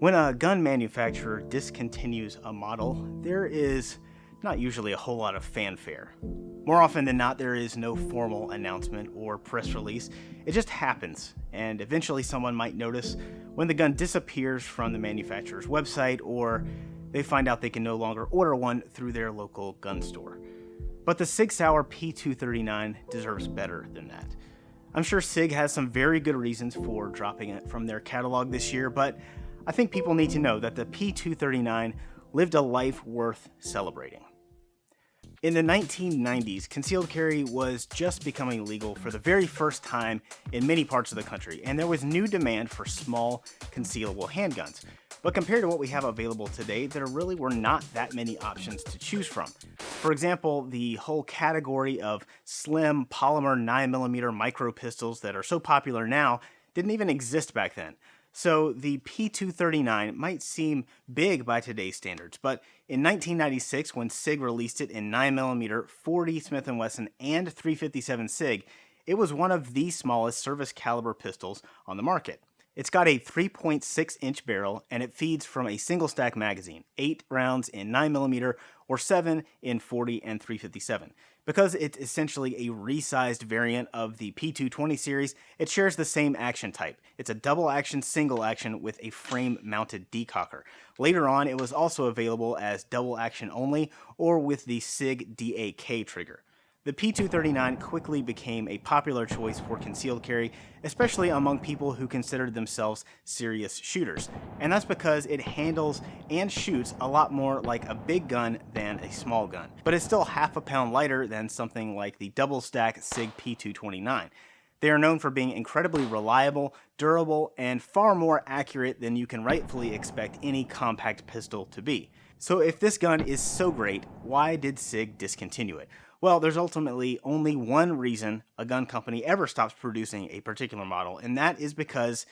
When a gun manufacturer discontinues a model, there is not usually a whole lot of fanfare. More often than not, there is no formal announcement or press release. It just happens, and eventually someone might notice when the gun disappears from the manufacturer's website, or they find out they can no longer order one through their local gun store. But the Sig Sauer P239 deserves better than that. I'm sure Sig has some very good reasons for dropping it from their catalog this year, but I think people need to know that the P239 lived a life worth celebrating. In the 1990s, concealed carry was just becoming legal for the very first time in many parts of the country, and there was new demand for small, concealable handguns. But compared to what we have available today, there really were not that many options to choose from. For example, the whole category of slim polymer 9mm micro pistols that are so popular now didn't even exist back then. So the P239 might seem big by today's standards, but in 1996, when Sig released it in 9mm, 40 Smith & Wesson, and 357 Sig, it was one of the smallest service caliber pistols on the market. It's got a 3.6-inch barrel, and it feeds from a single stack magazine, 8 rounds in 9mm or 7 in 40 and 357. Because it's essentially a resized variant of the P220 series, it shares the same action type. It's a double action single action with a frame mounted decocker. Later on, it was also available as double action only or with the Sig DAK trigger. The P239 quickly became a popular choice for concealed carry, especially among people who considered themselves serious shooters. And that's because it handles and shoots a lot more like a big gun than a small gun. But it's still half a pound lighter than something like the double stack Sig P229. They are known for being incredibly reliable, durable, and far more accurate than you can rightfully expect any compact pistol to be. So if this gun is so great, why did Sig discontinue it? Well, there's ultimately only one reason a gun company ever stops producing a particular model, and that is because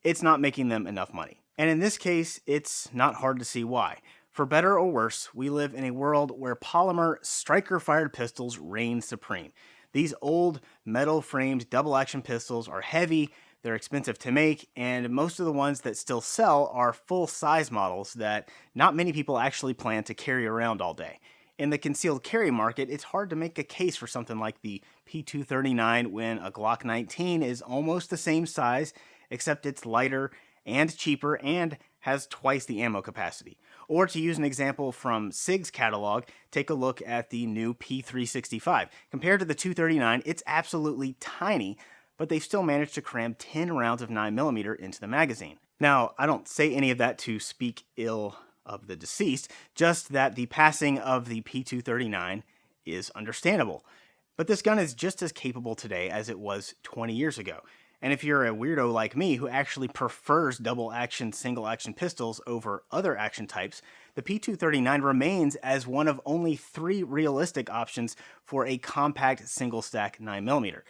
it's not making them enough money. And in this case, it's not hard to see why. For better or worse, we live in a world where polymer striker-fired pistols reign supreme. These old metal-framed double-action pistols are heavy, they're expensive to make, and most of the ones that still sell are full-size models that not many people actually plan to carry around all day. In the concealed carry market, it's hard to make a case for something like the P239 when a Glock 19 is almost the same size, except it's lighter and cheaper and has twice the ammo capacity. Or to use an example from Sig's catalog, take a look at the new P365. Compared to the 239, it's absolutely tiny, but they've still managed to cram 10 rounds of 9mm into the magazine. Now, I don't say any of that to speak ill of the deceased, just that the passing of the P239 is understandable. But this gun is just as capable today as it was 20 years ago. And if you're a weirdo like me who actually prefers double action, single action pistols over other action types, the P239 remains as one of only 3 realistic options for a compact single stack 9mm.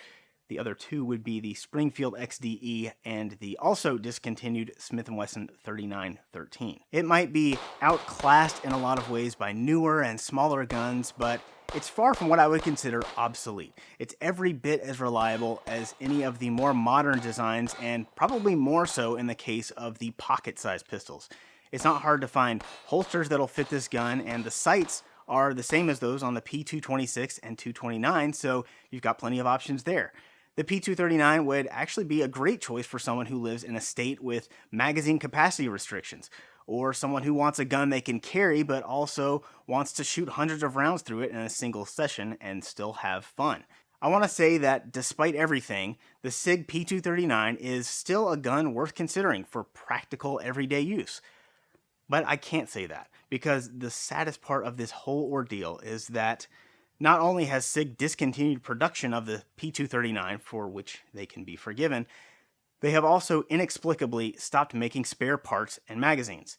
The other 2 would be the Springfield XDE and the also discontinued Smith & Wesson 3913. It might be outclassed in a lot of ways by newer and smaller guns, but it's far from what I would consider obsolete. It's every bit as reliable as any of the more modern designs, and probably more so in the case of the pocket-sized pistols. It's not hard to find holsters that'll fit this gun, and the sights are the same as those on the P226 and 229, so you've got plenty of options there. The P239 would actually be a great choice for someone who lives in a state with magazine capacity restrictions, or someone who wants a gun they can carry but also wants to shoot hundreds of rounds through it in a single session and still have fun. I want to say that despite everything, the Sig P239 is still a gun worth considering for practical everyday use. But I can't say that, because the saddest part of this whole ordeal is that not only has Sig discontinued production of the P239, for which they can be forgiven, they have also inexplicably stopped making spare parts and magazines.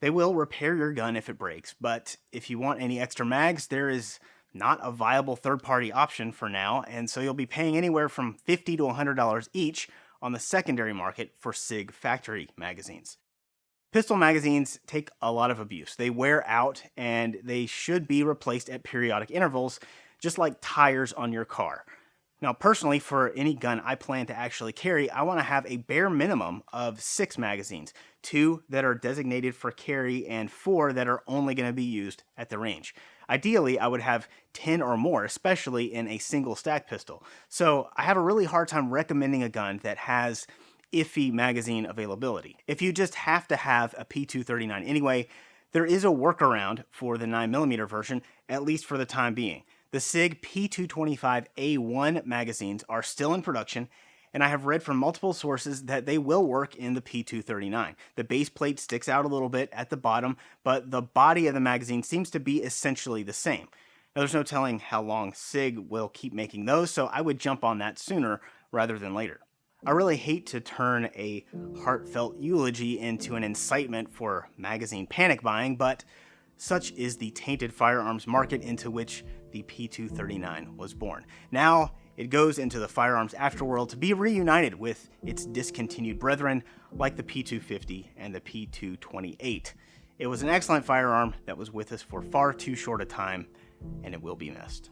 They will repair your gun if it breaks, but if you want any extra mags, there is not a viable third-party option for now, and so you'll be paying anywhere from $50 to $100 each on the secondary market for Sig factory magazines. Pistol magazines take a lot of abuse. They wear out, and they should be replaced at periodic intervals, just like tires on your car. Now, personally, for any gun I plan to actually carry, I want to have a bare minimum of 6 magazines, 2 that are designated for carry and 4 that are only going to be used at the range. Ideally, I would have 10 or more, especially in a single stack pistol. So I have a really hard time recommending a gun that has iffy magazine availability. If you just have to have a P239 anyway, there is a workaround for the 9mm version, at least for the time being. The Sig P225A1 magazines are still in production, and I have read from multiple sources that they will work in the P239. The base plate sticks out a little bit at the bottom, but the body of the magazine seems to be essentially the same. Now, there's no telling how long Sig will keep making those, so I would jump on that sooner rather than later. I really hate to turn a heartfelt eulogy into an incitement for magazine panic buying, but such is the tainted firearms market into which the P239 was born. Now, it goes into the firearms afterworld to be reunited with its discontinued brethren like the P250 and the P228. It was an excellent firearm that was with us for far too short a time, and it will be missed.